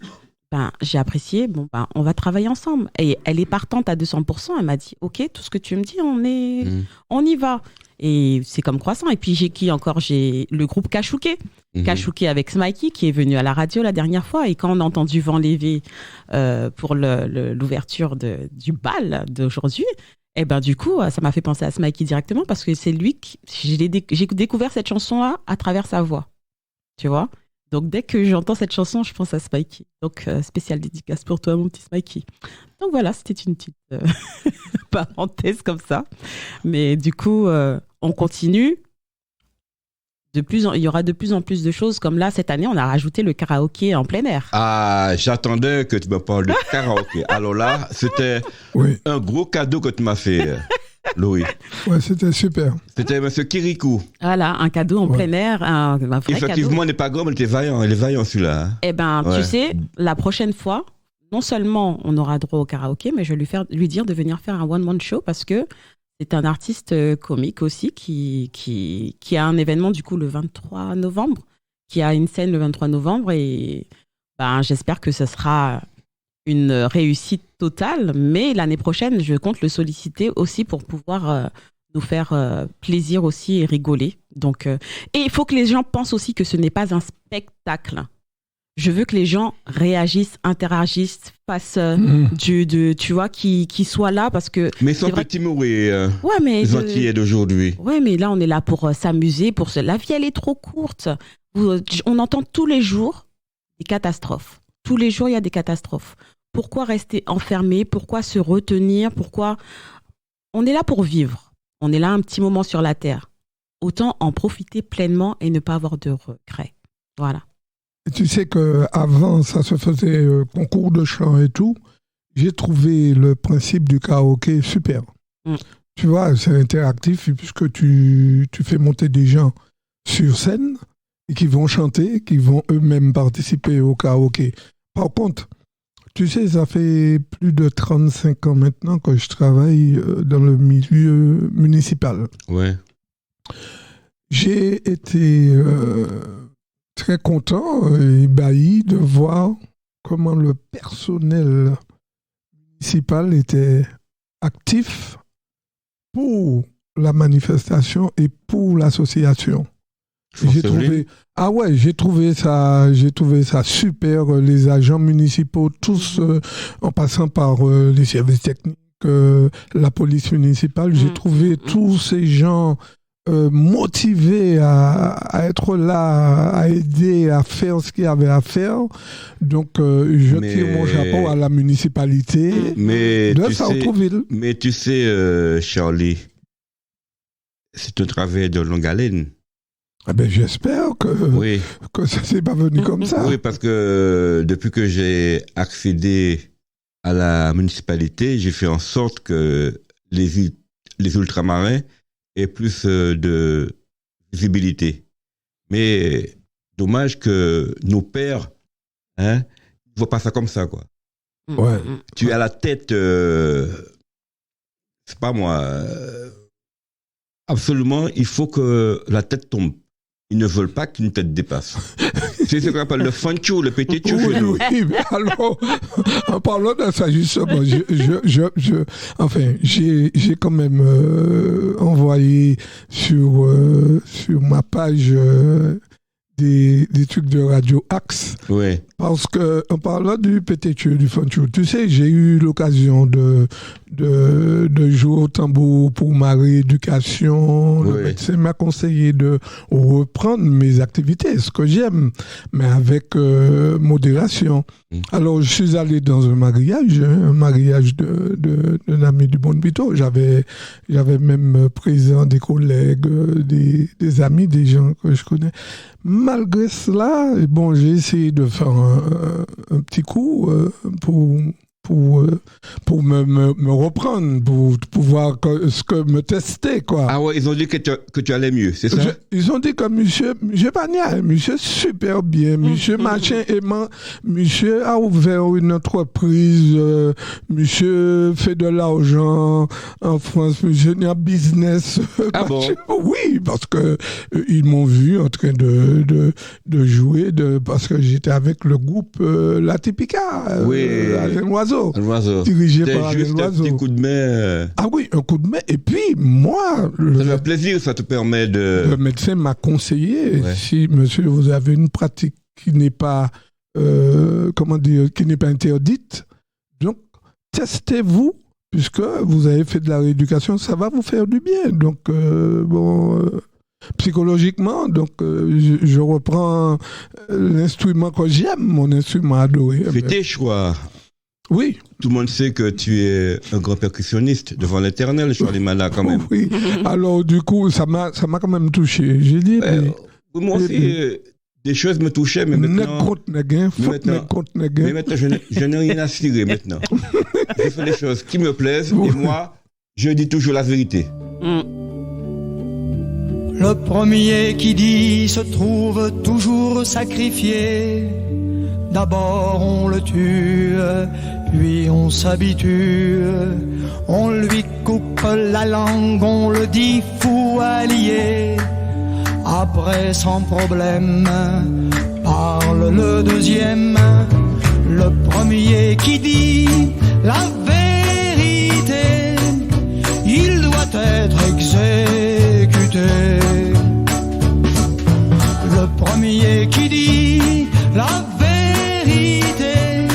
j'ai apprécié, on va travailler ensemble. Et elle est partante à 200%, elle m'a dit, ok, tout ce que tu me dis, on y va. Et c'est comme Croissant. Et puis j'ai qui encore? J'ai le groupe Kachouké. Kachouké avec Smikey qui est venu à la radio la dernière fois. Et quand on a entendu Vent lévé pour l'ouverture du bal d'aujourd'hui, et ben du coup, ça m'a fait penser à Smikey directement parce que c'est lui j'ai découvert cette chanson-là à travers sa voix. Tu vois? Donc dès que j'entends cette chanson, je pense à Smikey. Donc spécial dédicace pour toi, mon petit Smikey. Donc voilà, c'était une petite parenthèse comme ça. Mais du coup, on continue. Il y aura de plus en plus de choses. Comme là, cette année, on a rajouté le karaoké en plein air. Ah, j'attendais que tu me parles de karaoké. Alors là, c'était un gros cadeau que tu m'as fait, Louis. Ouais, c'était super. C'était M. Kirikou. Voilà, un cadeau en plein air, un vrai Effectivement, cadeau. on n'est pas grand, mais il était vaillant. Il est vaillant celui-là. Hein. Eh ben, Ouais. tu sais, la prochaine fois, non seulement on aura droit au karaoké, mais je vais lui dire de venir faire un one-man show parce que c'est un artiste comique aussi qui a un événement du coup le 23 novembre, qui a une scène le 23 novembre et j'espère que ce sera une réussite totale. Mais l'année prochaine, je compte le solliciter aussi pour pouvoir nous faire plaisir aussi et rigoler. Donc, et il faut que les gens pensent aussi que ce n'est pas un spectacle. Je veux que les gens réagissent, interagissent, fassent tu vois, qui soient là parce que. Mais ils sont petits timorés, ouais, mais les Antillais d'aujourd'hui. Ouais, mais là, on est là pour s'amuser, la vie, elle est trop courte. On entend tous les jours des catastrophes. Tous les jours, il y a des catastrophes. Pourquoi rester enfermé? Pourquoi se retenir? Pourquoi? On est là pour vivre. On est là un petit moment sur la terre. Autant en profiter pleinement et ne pas avoir de regrets. Voilà. Tu sais qu'avant, ça se faisait concours de chant et tout. J'ai trouvé le principe du karaoké super. Tu vois, c'est interactif puisque tu fais monter des gens sur scène et qui vont chanter, qui vont eux-mêmes participer au karaoké. Par contre, tu sais, ça fait plus de 35 ans maintenant que je travaille dans le milieu municipal. Ouais. J'ai été très content et ébahi de voir comment le personnel municipal était actif pour la manifestation et pour l'association. J'ai trouvé ça super. Les agents municipaux, tous en passant par les services techniques, la police municipale, j'ai trouvé tous ces gens motivés à être là, à aider, à faire ce qu'il y avait à faire. Donc, je tire mon chapeau à la municipalité de Sartrouville. Mais tu sais, Charlie, c'est un travail de longue haleine. Ah ben, j'espère que ça s'est pas venu comme ça. Oui, parce que depuis que j'ai accédé à la municipalité, j'ai fait en sorte que les ultramarins aient plus de visibilité. Mais dommage que nos pères ne voient pas ça comme ça, quoi. Ouais. Tu es à la tête, c'est pas moi, absolument, il faut que la tête tombe. Ils ne veulent pas qu'une tête dépasse. C'est ce qu'on appelle le fanchou, le petit chou. Oui, mais alors, en parlant de ça, justement, j'ai quand même envoyé sur ma page des trucs de radio Axe. Ouais. Parce que, en parlant du PTQ, du Fanchou, tu sais, j'ai eu l'occasion de jouer au tambour pour ma rééducation. Ouais. Le médecin m'a conseillé de reprendre mes activités, ce que j'aime, mais avec modération. Alors, je suis allé dans un mariage d'un ami du Bonbito. J'avais même présent des collègues, des amis, des gens que je connais. Malgré cela, bon, j'ai essayé de faire un petit coup pour me reprendre, pour pouvoir me tester, quoi. Ah ouais, ils ont dit que tu allais mieux, c'est ça? Ils ont dit que monsieur Pagna, monsieur super bien, monsieur machin aimant, monsieur a ouvert une entreprise, monsieur fait de l'argent en France, monsieur est en business. Ah bon? Oui, parce que ils m'ont vu en train de jouer, parce que j'étais avec le groupe La Typica, Alain Loiseau. Dirigé par Alain Loiseau. Un petit coup de main. Ah oui, un coup de main. Et puis, moi... Ça fait plaisir, ça te permet de... Le médecin m'a conseillé, si, monsieur, vous avez une pratique qui n'est pas, qui n'est pas interdite, donc, testez-vous, puisque vous avez fait de la rééducation, ça va vous faire du bien. Donc, psychologiquement, donc je reprends l'instrument que j'aime, mon instrument adoré. Fais tes choix. Oui. Tout le monde sait que tu es un grand percussionniste devant l'éternel, Charlie Mala, quand même. Oui. Alors, du coup, ça m'a quand même touché. J'ai dit... moi aussi, des choses me touchaient, mais maintenant... Mais maintenant, je n'ai rien à cirer, maintenant. Je fais les choses qui me plaisent, et moi, je dis toujours la vérité. Le premier qui dit se trouve toujours sacrifié. D'abord on le tue, puis on s'habitue. On lui coupe la langue, on le dit fou allié. Après sans problème, parle le deuxième. Le premier qui dit la vérité, il doit être exécuté. Le premier qui dit la vérité,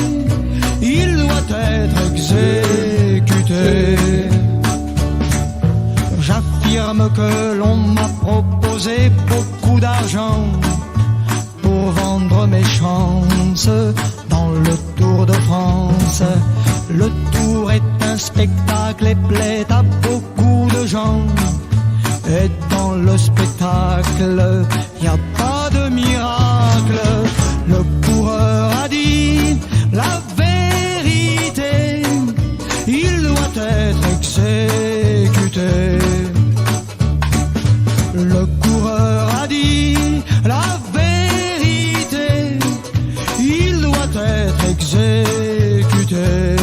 il doit être exécuté. J'affirme que l'on m'a proposé beaucoup d'argent pour vendre mes chances dans le Tour de France. Le Tour est un spectacle et plaît à beaucoup de gens. Et dans le spectacle, y a pas de miracle. Le être exécuté.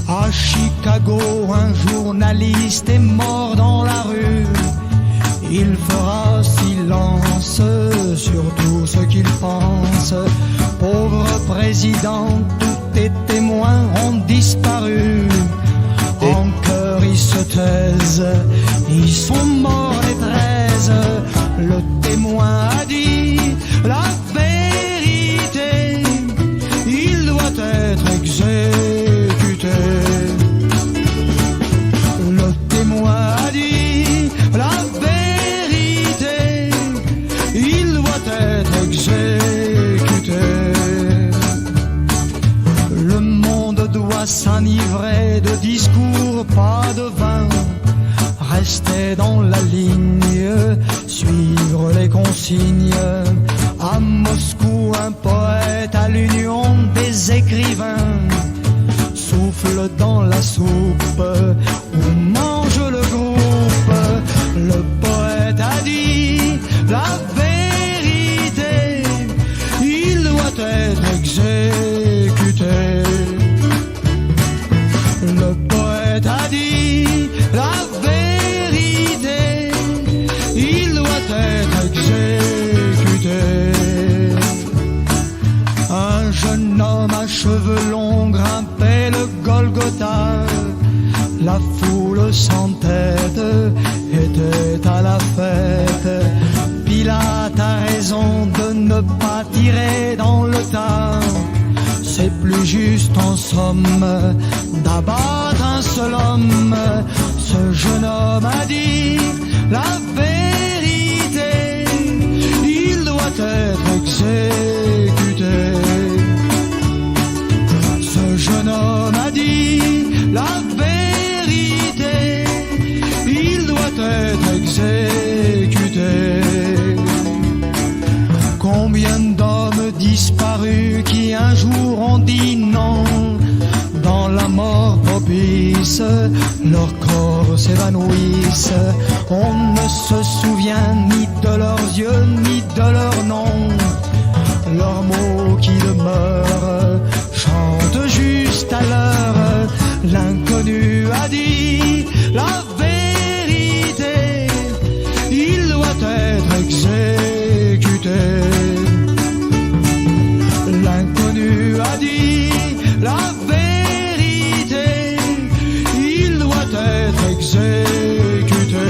À Chicago, un journaliste est mort dans la rue. Il fera silence sur tout ce qu'il pense. Pauvre président, tous tes témoins ont disparu. En cœur ils se taisent, ils sont morts les 13. Le témoin a dit la vérité, il doit être exécuté. Le témoin a dit la vérité, il doit être exécuté. Le monde doit s'enivrer de discours, pas de vin. Rester dans la ligne, suivre les consignes. À Moscou, un poète à l'union des écrivains souffle dans la soupe où mange le groupe. Le poète a dit la vérité, il doit être exécuté. Le poète a dit la vérité, il doit être exécuté. Un jeune homme à cheveux longs grimpait le Golgotha. La foule sans tête était à la fête. Pilate a raison de ne pas tirer dans le tas. C'est plus juste en somme d'abattre un seul homme. Ce jeune homme a dit la vérité, il doit être exécuté. Ce jeune homme a dit la vérité, il doit être exécuté. Combien d'hommes disparus qui un jour ont dit non, dans la mort propice, leurs corps s'évanouissent. On ne se souvient ni de leurs yeux ni de leurs noms. Leurs mots qui demeurent chantent juste à l'heure. L'inconnu a dit la vérité, il doit être exécuté. L'inconnu a dit la vérité, il doit être exécuté.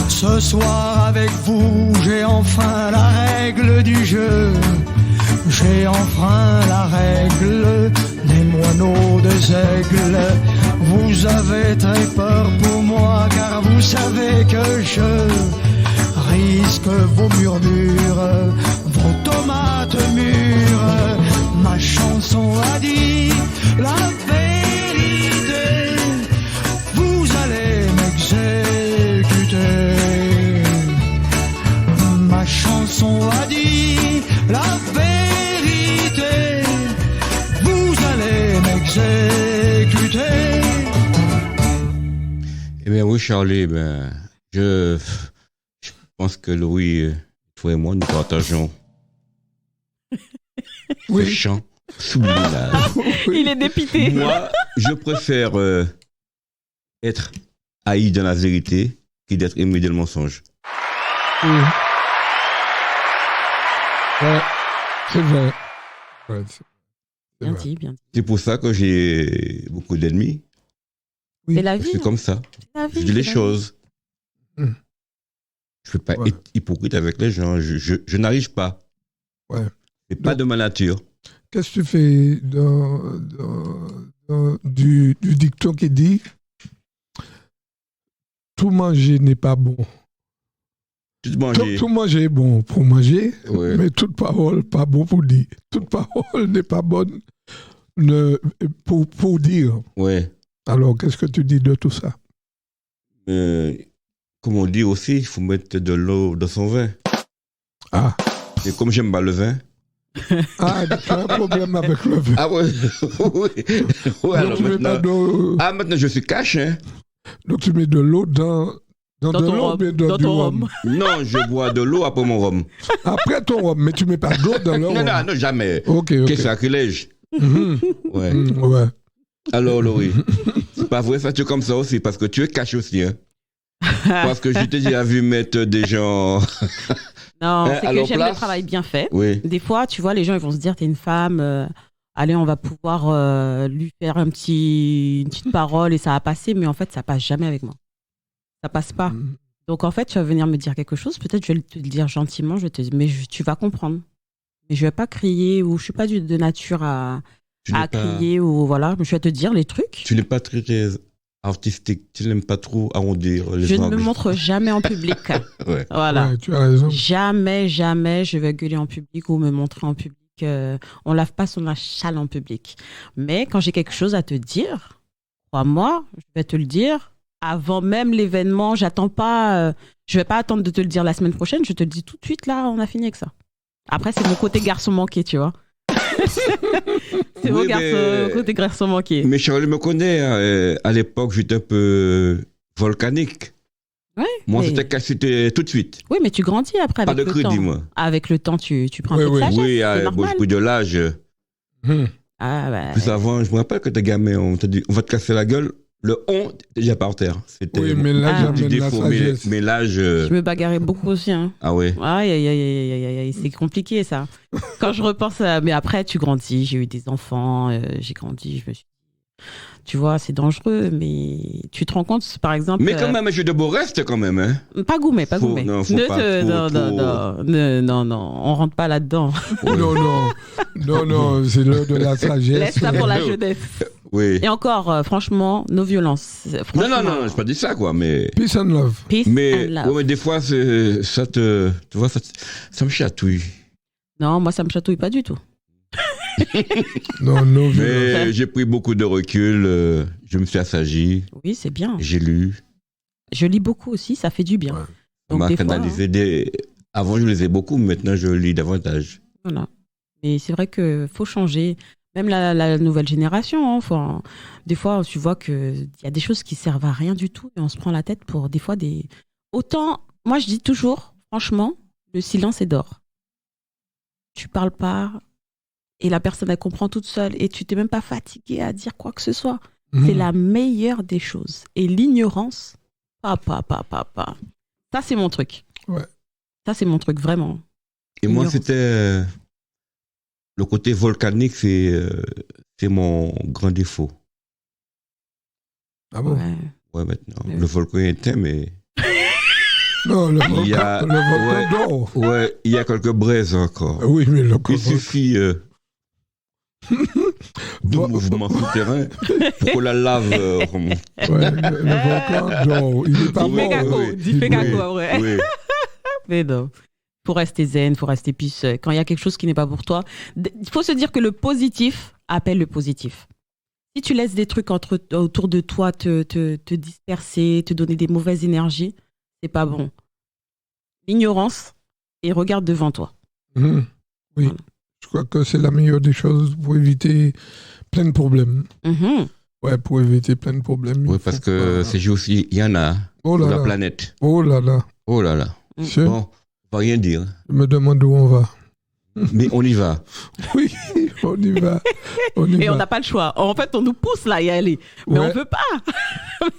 Ce soir avec vous, j'ai enfin la règle du jeu. J'ai enfreint la règle des moineaux des aigles. Vous avez très peur pour moi car vous savez que je risque vos murmures, vos tomates mûres. Ma chanson a dit la vérité, vous allez m'exécuter. Ma chanson a dit la vérité, vous allez m'exécuter. Eh bien oui, Charlie, je pense que Louis, toi et moi, nous partageons ce chant subliminal. Il est dépité. Moi, je préfère être haï dans la vérité que d'être aimé dans le mensonge. Oui. Ouais, c'est vrai. Ouais, c'est Bien vrai. dit, bien dit. C'est pour ça que j'ai beaucoup d'ennemis. Oui. C'est la vie. C'est comme ça. C'est la vie, Je dis les c'est la choses. Hmm. Je ne peux pas Ouais. être hypocrite avec les gens. Je n'arrive pas. Ouais. C'est pas Donc- de ma nature. Qu'est-ce que tu fais du dicton qui dit tout manger n'est pas bon. Tout manger. Tout manger est bon pour manger, Ouais. mais toute parole pas bon pour dire. Toute parole n'est pas bonne pour dire. Ouais. Alors, qu'est-ce que tu dis de tout ça? Comme on dit aussi, il faut mettre de l'eau dans son vin. Ah, Et comme j'aime pas le vin. ah tu as un problème avec le vin. Ah ouais. Oui. Ouais, Donc, alors tu mets pas maintenant. d'eau- Ah, maintenant je suis cash, hein. donc tu mets de l'eau dans Dans Dans de ton l'eau, rhum. mais dans Dans du ton rhum. rhum. Non, je bois de l'eau après mon rhum. Après ton rhum, mais tu mets pas d'eau dans le rhum. Non, jamais. Ok. Quel sacrilège. Mhm. Ouais. Ouais. Alors, Laurie, c'est pas vrai, ça tu es comme ça aussi, parce que tu es caché aussi. Hein. Parce que je t'ai déjà vu mettre des gens. Non, Hein, c'est à que leur j'aime place. le travail bien fait. Oui. Des fois, tu vois, les gens ils vont se dire, t'es une femme, allez, on va pouvoir lui faire une petite parole et ça va passer, mais en fait, ça passe jamais avec moi. Ça passe pas. Mhm. Donc en fait, tu vas venir me dire quelque chose, peut-être je vais te le dire gentiment, je vais te dire, mais tu vas comprendre. Mais je vais pas crier ou je suis pas de nature à Tu n'es pas- crier ou voilà, je vais te dire les trucs. Tu n'es pas très artistique, tu n'aimes pas trop arrondir les Je ne angles. me montre jamais en public. Ouais. Voilà. Ouais, tu as raison. Jamais je vais gueuler en public ou me montrer en public. On lave pas son linge sale en public. Mais quand j'ai quelque chose à te dire, crois-moi, je vais te le dire avant même l'événement. J'attends pas. Je vais pas attendre de te le dire la semaine prochaine. Je te le dis tout de suite. Là, on a fini avec ça. Après, c'est mon côté garçon manqué, tu vois. C'est mon Oui, mais- côté garçon manqué. Mais Charlie me connaît. Hein, à l'époque, j'étais un peu volcanique. Ouais, Moi, mais- c'était tout de suite. Oui, mais tu grandis après Pas avec de le temps. crédit, moi. Avec le temps, tu prends Oui, un peu oui. de sagesse. Oui, c'est bon, normal. j'ai pris de l'âge. Mhm. Ah, bah, Plus avant, je me rappelle que t'es gamin, on te dit, on va te casser la gueule. Le on, t'es déjà par terre. C'était Oui, mais là, Ah. un petit j'amène la défaut. Mais, sagesse. mais l'âge. je me bagarrais beaucoup aussi. Hein. Ah ouais. Aïe, aïe, aïe, aïe, aïe, aïe, aïe, c'est compliqué ça. Quand je repense à... Mais après, tu grandis, j'ai eu des enfants, j'ai grandi, je me suis dit, tu vois, c'est dangereux, mais tu te rends compte, par exemple... Mais quand même, j'ai de beaux restes quand même. Hein. Pas gourmet, pas Faut- gourmet. non, faut pas trop- Non, on rentre pas là-dedans. Non, c'est l'heure de la sagesse. Laisse ça pour la jeunesse. Oui. Et encore, franchement, nos violences. Non, j'ai pas dit ça, quoi. Mais, Peace and love. Peace mais, and love. ouais, mais des fois, ça te. Tu vois, ça me chatouille. Non, moi, ça me chatouille pas du tout. Non, non, Mais j'ai pris beaucoup de recul. Je me suis assagi. Oui, c'est bien. J'ai lu. Je lis beaucoup aussi, ça fait du bien. Ouais. On Donc, m'a des fois, canalisé. Avant, je lisais beaucoup, mais maintenant, je lis davantage. Voilà. Mais c'est vrai qu'il faut changer. Même la nouvelle génération, hein, des fois, tu vois qu'il y a des choses qui servent à rien du tout et on se prend la tête pour des fois des... Autant, moi je dis toujours, franchement, le silence est d'or. Tu parles pas et la personne elle comprend toute seule et tu t'es même pas fatigué à dire quoi que ce soit. C'est la meilleure des choses. Et l'ignorance, pas. Ça c'est mon truc. Ouais. Ça c'est mon truc, vraiment. Et moi, Ignorance. c'était. Le côté volcanique, c'est mon grand défaut. Ah bon? Ouais. Ouais, maintenant. Ouais. Le volcan est éteint, mais. Non, le Il y a- volcan d'or. Ouais, il y a quelques braises encore. Oui, mais le Il suffit de Bon. mouvements souterrains pour que la lave remonte. Ouais, le volcan d'or. Il est pas Oui, mort. caco, oui, dis fais caco, oui, après. oui. Mais non. Faut rester zen, faut rester peace. Quand il y a quelque chose qui n'est pas pour toi, il faut se dire que le positif appelle le positif. Si tu laisses des trucs autour de toi te disperser, te donner des mauvaises énergies, c'est pas bon. L'ignorance et regarde devant toi. Mhm. Oui, Voilà. je crois que c'est la meilleure des choses pour éviter plein de problèmes. Mhm. Ouais, pour éviter plein de problèmes. il Oui, faut parce que pas- ces jours-ci, il y en a Oh sur là la là. planète. Oh là là. Oh là là. Monsieur, Bon, on va rien dire, je me demande où on va. mais on y va. Oui, on y va. On y Et va. on n'a pas le choix. En fait, on nous pousse là à y aller. Mais Ouais. on veut pas.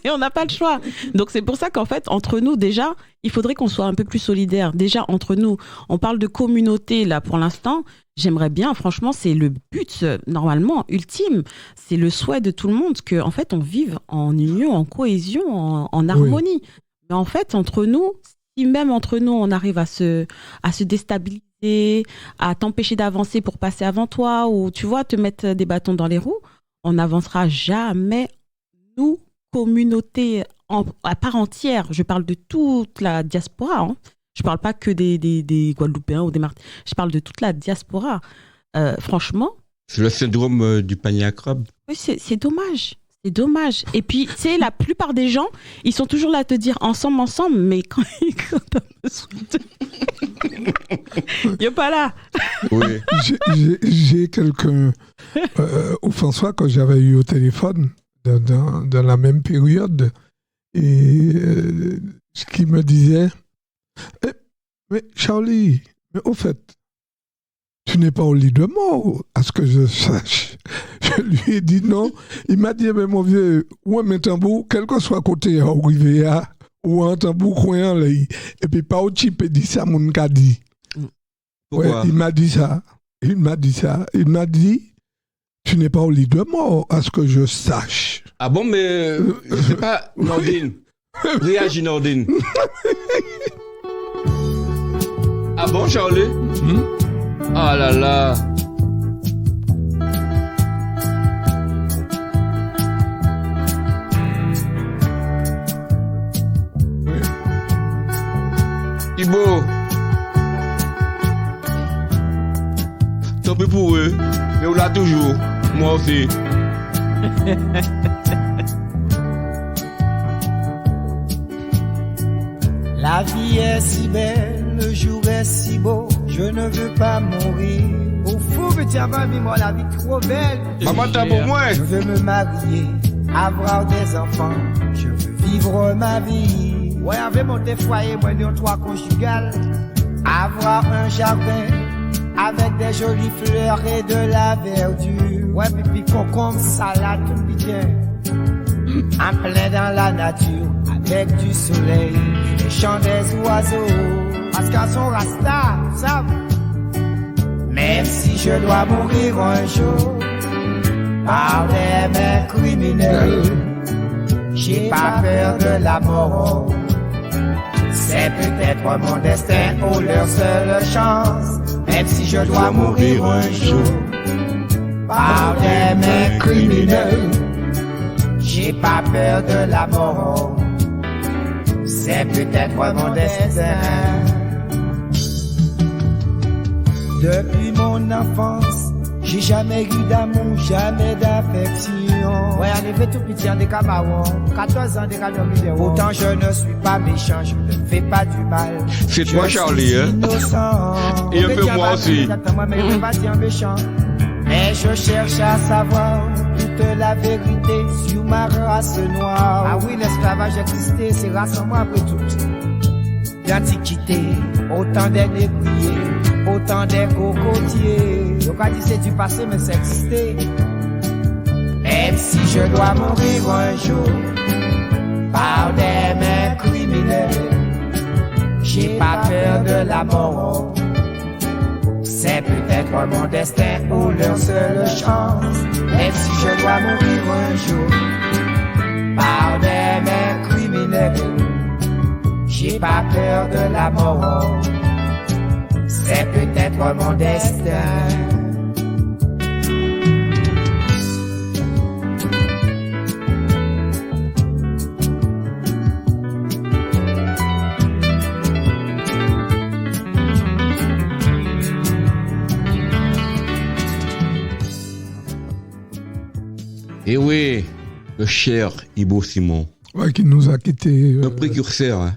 Mais on n'a pas le choix. Donc c'est pour ça qu'en fait, entre nous, déjà, il faudrait qu'on soit un peu plus solidaires. Déjà, entre nous, on parle de communauté là pour l'instant. J'aimerais bien, franchement, c'est le but, normalement, ultime. C'est le souhait de tout le monde que, en fait, on vive en union, en cohésion, en harmonie. Mais en fait, entre nous, si même entre nous, on arrive à se déstabiliser, à t'empêcher d'avancer pour passer avant toi, ou tu vois, te mettre des bâtons dans les roues, on n'avancera jamais, nous, communauté à part entière. Je parle de toute la diaspora. Hein. Je parle pas que des Guadeloupéens ou des Martiniquais. Je parle de toute la diaspora. Franchement, C'est le syndrome du panier à crabe. oui, c'est dommage. C'est dommage. Et puis, tu sais, la plupart des gens, ils sont toujours là à te dire ensemble, mais quand t'as besoin de... Il n'est pas là. Oui. J'ai quelqu'un, au François, que j'avais eu au téléphone, dans la même période, et qui me disait mais Charlie, mais au fait, tu n'es pas au lit de mort, à ce que je sache. Je lui ai dit non. Il m'a dit, mais mon vieux, ouais, mais tambour, quel que soit côté au Rivière, ou un tambour coin là, et puis pas au type dit ça, mon cas dit. Pourquoi? Ouais, il m'a dit ça. Il m'a dit, tu n'es pas au lit de mort, à ce que je sache. Ah bon, mais c'est pas Nordine. Réagis, Nordine. Ah bon, Charlie? Ah là là. Oui. Ibo. Tant pis pour eux, mais on l'a toujours. Moi aussi. La vie est si belle, le jour est si beau, je ne veux pas mourir. Au fond, petit avant, moi, la vie trop belle. Maman, t'as pour moi. Je veux me marier, avoir des enfants, je veux vivre ma vie. Ouais, avec mon foyer, moi, nous, trois conjugales, avoir un jardin, avec des jolies fleurs et de la verdure. Ouais, pipi, concombre, salade, tout bien. En plein dans la nature, avec du soleil, les chants des oiseaux. Parce qu'à son rasta, ça. Même si je dois mourir un jour, par des mains criminelles, j'ai pas peur de la mort. C'est peut-être mon destin ou leur seule chance. Même si je dois mourir un jour, par des mains criminelles, j'ai pas peur de la mort. C'est peut-être mon destin. Depuis mon enfance, j'ai jamais eu d'amour, jamais d'affection. Ouais, arrivé tout petit en décamarons, 14 ans décamarons. Pourtant je ne suis pas méchant, je ne fais pas du mal. C'est toi, Charlie, hein? Innocent. Et un peu moi aussi. Mais je ne vais pas dire méchant. Mais je cherche à savoir toute la vérité sur ma race noire. Ah oui, l'esclavage existait, c'est race en moi après tout. L'Antiquité, autant des négriers, autant des cocotiers. Donc on dit c'est du passé, mais ça existait. Même si je dois mourir un jour, par des mains criminelles, j'ai pas peur de la mort. C'est peut-être mon destin ou leur seule chance. Même si je dois mourir un jour, par des mains criminelles, j'ai pas peur de la mort. C'est peut-être mon destin. Et oui, le cher Ibo Simon. Ouais, qui nous a quittés. Un précurseur. Hein.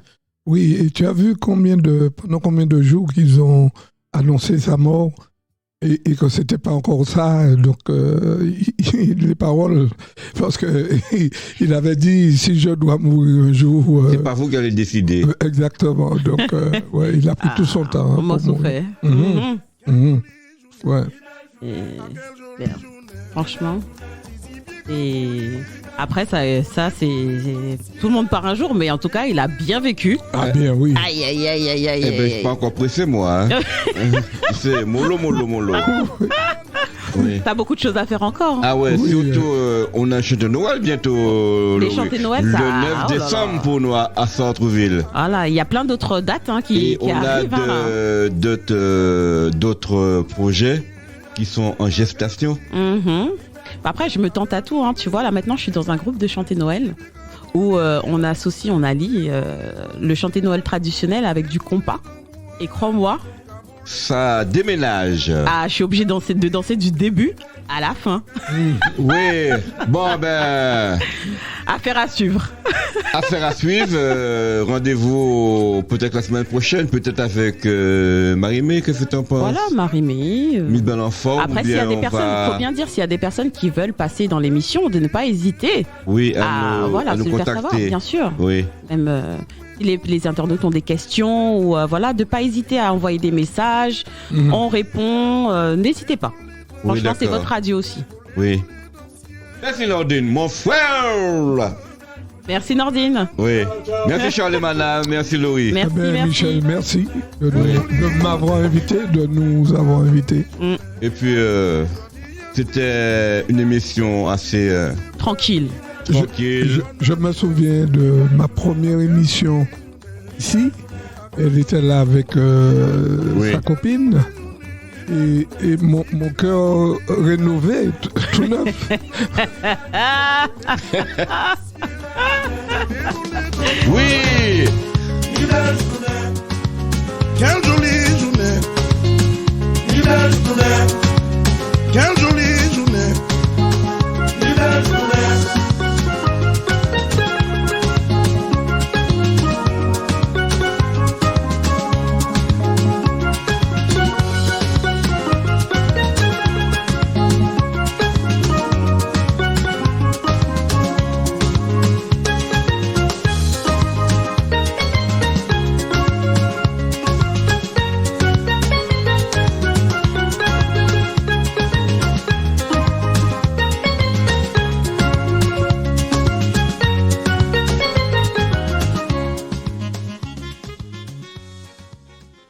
Oui, et tu as vu pendant combien de jours qu'ils ont annoncé sa mort et que c'était pas encore ça. Donc, les paroles, parce que il avait dit si je dois mourir un jour. C'est pas vous qui allez décider. Exactement. Donc, ouais, il a pris tout son temps. Comment ça fait? Ouais. Franchement. Et après, ça c'est tout le monde part un jour, mais en tout cas, il a bien vécu. Ah bien, oui. Aïe, aïe, aïe, aïe, aïe. Eh ben, je suis pas encore pressé, moi. Hein. C'est mollo. Oui. T'as beaucoup de choses à faire encore. Hein. Ah ouais, Oui, surtout, on a un chant de Noël bientôt. Les chants de Noël, le ça... 9 décembre pour nous à Centreville. Voilà, il y a plein d'autres dates hein, qui on arrivent. a d'autres projets qui sont en gestation. Après, je me tente à tout. Hein. Tu vois, là maintenant, je suis dans un groupe de chanter Noël où on allie le chanter Noël traditionnel avec du compas. Et crois-moi, Ça déménage. ah, je suis obligée de danser du début à la fin. Oui, bon ben, Affaire à suivre. affaire à suivre. Rendez-vous peut-être la semaine prochaine, peut-être avec Marie-Mé, qu'est-ce que tu en penses? Voilà, Marie-Mé. Mise belle en forme. Après, s'il y a des personnes, faut bien dire, s'il y a des personnes qui veulent passer dans l'émission, de ne pas hésiter oui, à nous se le faire contacter. savoir, bien sûr. Oui. Même Si les internautes ont des questions ou voilà, de pas hésiter à envoyer des messages. On répond. N'hésitez pas. Oui, Franchement, c'est d'accord. votre radio aussi. Oui. Merci Nordine, mon frère. Merci Nordine. Oui. Merci Charles-Mana, merci Laurie. Merci, Eh ben, merci. Michel, merci de m'avoir invité, de nous avoir invités. Et puis, c'était une émission assez Tranquille. tranquille. Je me souviens de ma première émission ici. Elle était là avec sa copine. Et mon cœur rénové, tout neuf. Oui. Quelle jolie journée.